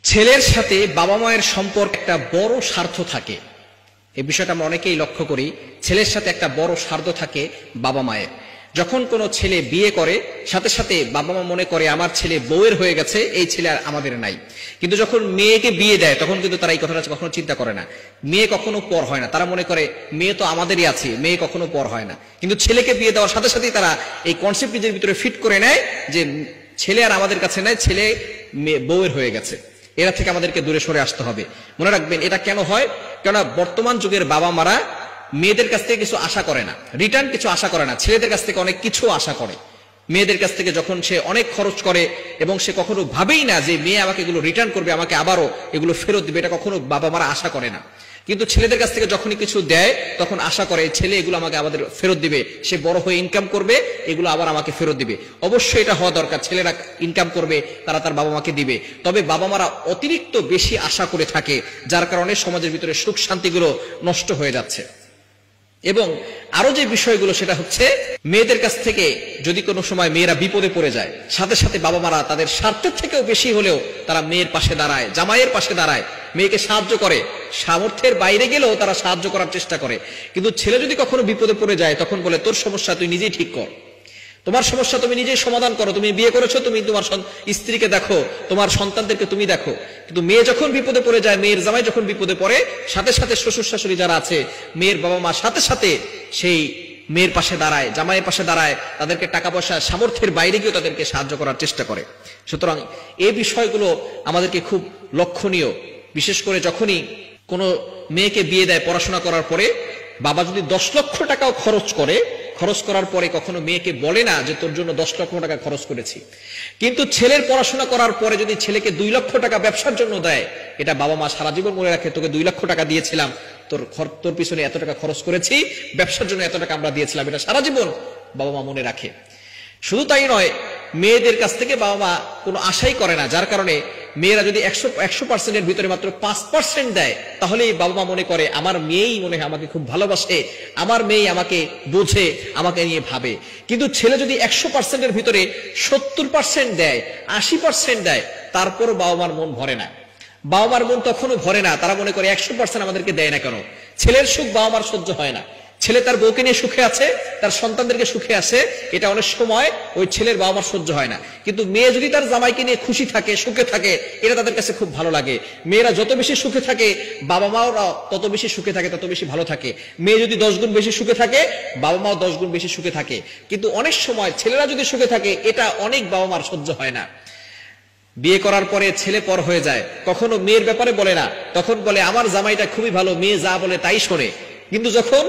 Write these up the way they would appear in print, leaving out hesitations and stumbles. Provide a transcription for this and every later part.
ছেলের সাথে বাবা মায়ের সম্পর্ক একটা বড় স্বার্থ থাকে। এই বিষয়টা আমরা অনেকেই লক্ষ্য করি। ছেলের সাথে একটা বড় স্বার্থ থাকে বাবা মায়ের। যখন কোনো ছেলে বিয়ে করে, সাথে সাথে বাবা মা মনে করে আমার ছেলে বউয়ের হয়ে গেছে, এই ছেলে আর আমাদের নাই। কিন্তু যখন মেয়েকে বিয়ে দেয় তখন কিন্তু তারা এই কথাটা কখনো চিন্তা করে না। মেয়ে কখনো পর হয় না, তারা মনে করে মেয়ে তো আমাদেরই আছে, মেয়ে কখনো পর হয় না। কিন্তু ছেলেকে বিয়ে দেওয়ার সাথে সাথেই তারা এই কনসেপ্ট নিজের ভিতরে ফিট করে নেয় যে ছেলে আর আমাদের কাছে নাই, ছেলে বউয়ের হয়ে গেছে, এরা থেকে আমাদেরকে দূরে সরে আসতে হবে। মনে রাখবেন এটা কেন হয়, কেননা বর্তমান যুগের বাবা মারা মেয়েদের কাছ থেকে কিছু আশা করে না, রিটার্ন কিছু আশা করে না। ছেলেদের কাছ থেকে অনেক কিছু আশা করে। মেয়েদের কাছ থেকে যখন সে অনেক খরচ করে এবং সে কখনো ভাবেই না যে মেয়ে আমাকে এগুলো রিটার্ন করবে, আমাকে আবারও এগুলো ফেরত দিবে, এটা কখনো বাবা মারা আশা করে না। কিন্তু ছেলেদের কাছ থেকে যখনই কিছু দেয় তখন আশা করে ছেলে এগুলো আমাকে আমাদের ফেরত দিবে, সে বড় হয়ে ইনকাম করবে, এগুলো আবার আমাকে ফেরত দিবে। অবশ্যই এটা হওয়া দরকার, ছেলেরা ইনকাম করবে, তারা তার বাবা মাকে দিবে। তবে বাবা মারা অতিরিক্ত বেশি আশা করে থাকে, যার কারণে সমাজের ভিতরে সুখ শান্তিগুলো নষ্ট হয়ে যাচ্ছে। এবং আরো যে বিষয়গুলো সেটা হচ্ছে, মেয়েদের কাছ থেকে যদি কোনো সময় মেয়েরা বিপদে পড়ে যায়, সাথে সাথে বাবা মারা তাদের স্বার্থের থেকেও বেশি হলেও তারা মেয়ের পাশে দাঁড়ায়, জামাইয়ের পাশে দাঁড়ায়, মেয়েকে সাহায্য করে। সামর্থ্যের বাইরে গেলেও তারা সাহায্য করার চেষ্টা করে। কিন্তু ছেলে যদি কখনো বিপদে পড়ে যায় তখন বলে তোর সমস্যা তুই নিজেই ঠিক কর, তোমার সমস্যা তুমি নিজেই সমাধান করো, তুমি বিয়ে করেছো, তুমি তোমার স্ত্রীকে দেখো, তোমার সন্তানদেরকে তুমি দেখো। কিন্তু মেয়ে যখন বিপদে পড়ে যায়, মেয়ের জামাই যখন বিপদে পড়ে, সাথে সাথে শ্বশুর শাশুড়ি যারা আছে, মেয়ের বাবা মা সাথে সাথে সেই মেয়ের পাশে দাঁড়ায়, জামাইয়ের পাশে দাঁড়ায়, তাদেরকে টাকা পয়সা সামর্থ্যের বাইরে গিয়েও তাদেরকে সাহায্য করার চেষ্টা করে। সুতরাং এই বিষয়গুলো আমাদেরকে খুব লক্ষণীয়। বিশেষ করে যখনই কোনো মেয়েকে বিয়ে দেয় পড়াশোনা করার পরে, বাবা যদি 10 লক্ষ টাকাও খরচ করে, খরচ করার পরে কখনো মেয়েকে বলে না যে তোর জন্য 10 লক্ষ টাকা খরচ করেছি। কিন্তু ছেলের পড়াশোনা করার পরে যদি ছেলেকে 2 লক্ষ টাকা ব্যবসার জন্য দেয়, এটা বাবা মা সারা জীবন মনে রাখে, তোকে 2 লক্ষ টাকা দিয়েছিলাম, তোর পিছনে এত টাকা খরচ করেছি, ব্যবসার জন্য এত টাকা আমরা দিয়েছিলাম, এটা সারা জীবন বাবা মা মনে রাখে। শুধু তাই নয়, মেয়েদের কাছ থেকে বাবা মা কোনো আশাই করে না, যার কারণে মেয়েরা যদি 100%-এর ভিতরে মাত্র 5% দেয়, তাহলেই বাবা মা মনে করে আমার মেয়েই মনে হয় আমাকে খুব ভালোবাসে, আমার মেয়ে আমাকে বোঝে, আমাকে নিয়ে ভাবে। কিন্তু ছেলে যদি 100%-এর ভিতরে 70% দেয়, 80% দেয়, তারপরও বাবা মার মন ভরে না। বাবা মার মন তখনও ভরে না, তারা মনে করে 100% আমাদেরকে দেয় না কেন। ছেলের সুখ বাবা মার সহ্য হয় না। ছেলে তার বউকে নিয়ে সুখে আছে, তার সন্তানদেরকে সুখে আছে, এটা অনেক সময় ওই ছেলের বাবা মার সহ্য হয় না। কিন্তু মেয়ে যদি তার জামাইকে নিয়ে খুশি থাকে, সুখে থাকে, এটা তাদের কাছে খুব ভালো লাগে। মেয়েরা যত বেশি সুখে থাকে, বাবা মাও তত বেশি সুখে থাকে, তত বেশি ভালো থাকে। মেয়ে যদি 10 গুণ বেশি সুখে থাকে, বাবা মাও 10 গুণ বেশি সুখে থাকে। কিন্তু অনেক সময় ছেলেরা যদি সুখে থাকে, এটা অনেক বাবা মার সহ্য হয় না। বিয়ে করার পরে ছেলে পর হয়ে যায়, কখনো মেয়ের ব্যাপারে বলে না, তখন বলে আমার জামাইটা খুবই ভালো, মেয়ে যা বলে তাই শোনে। কিন্তু যখন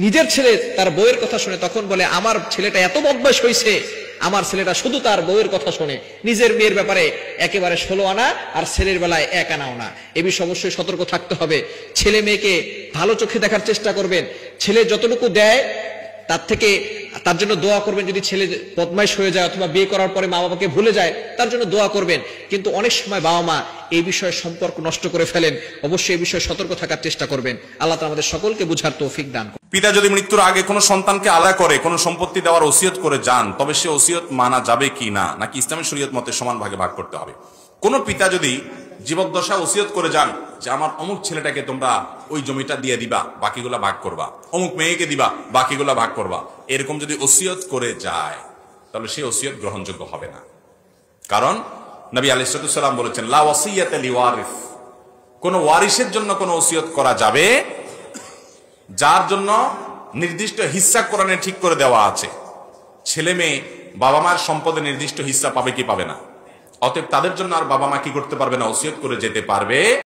নিজের ছেলে তার বউয়ের কথা শুনে, তখন বলে আমার ছেলেটা এত বদমাশ হয়েছে, আমার ছেলেটা শুধু তার বউয়ের কথা শুনে, নিজের মেয়ের ব্যাপারে একেবারে 16 আনা, আর ছেলের বেলায় 1 আনাও না। এ বিষয়ে অবশ্যই সতর্ক থাকতে হবে। ছেলে মেয়েকে ভালো চোখে দেখার চেষ্টা করবেন। ছেলে যতটুকু দেয় তার থেকে তার জন্য দোয়া করবেন। যদি ছেলে বদমাইশ হয়ে যায় অথবা বিয়ে করার পরে মা বাবাকে ভুলে যায়, তার জন্য দোয়া করবেন। কিন্তু অনেক সময় বাবা মা এই বিষয়ে সম্পর্ক নষ্ট করে ফেলেন। অবশ্যই এই বিষয়ে সতর্ক থাকার চেষ্টা করবেন। আল্লাহ তাআলা আমাদের সকলকে বুঝার তৌফিক দান করুন। পিতা যদি মৃত্যুর আগে কোনো সন্তানকে আলাদা করে কোনো সম্পত্তি দেওয়ার ওসিয়ত করে যান, তবে সে ওসিয়ত মানা যাবে কি না, নাকি ইসলামী শরীয়ত মতে সমান ভাগে ভাগ করতে হবে? কোন পিতা যদি জীবদ্দশা ওসিয়ত করে যান যে আমার অমুক ছেলেটাকে তোমরা ওই জমিটা দিয়ে দিবা, বাকিগুলা ভাগ করবা, অমুক মেয়েকে দিবা, বাকিগুলা ভাগ করবা, এরকম যদি ওসিয়ত করে যায়, তাহলে সেই ওসিয়ত গ্রহণযোগ্য হবে না। কারণ নবী আলাইহিস সালাম বলেছেন, লা ওয়াসিয়াতা লিওয়ারিস, কোন ওয়ারিসের জন্য কোন ওসিয়ত করা যাবে যার জন্য নির্দিষ্ট হিস্সা কোরআনে ঠিক করে দেওয়া আছে। ছেলে মেয়ে বাবা মার সম্পদে নির্দিষ্ট হিস্সা পাবে কি পাবে না, অতএব তাদের জন্য আর বাবা মা কি করতে পারবে না, ওসিয়ত করে যেতে পারবে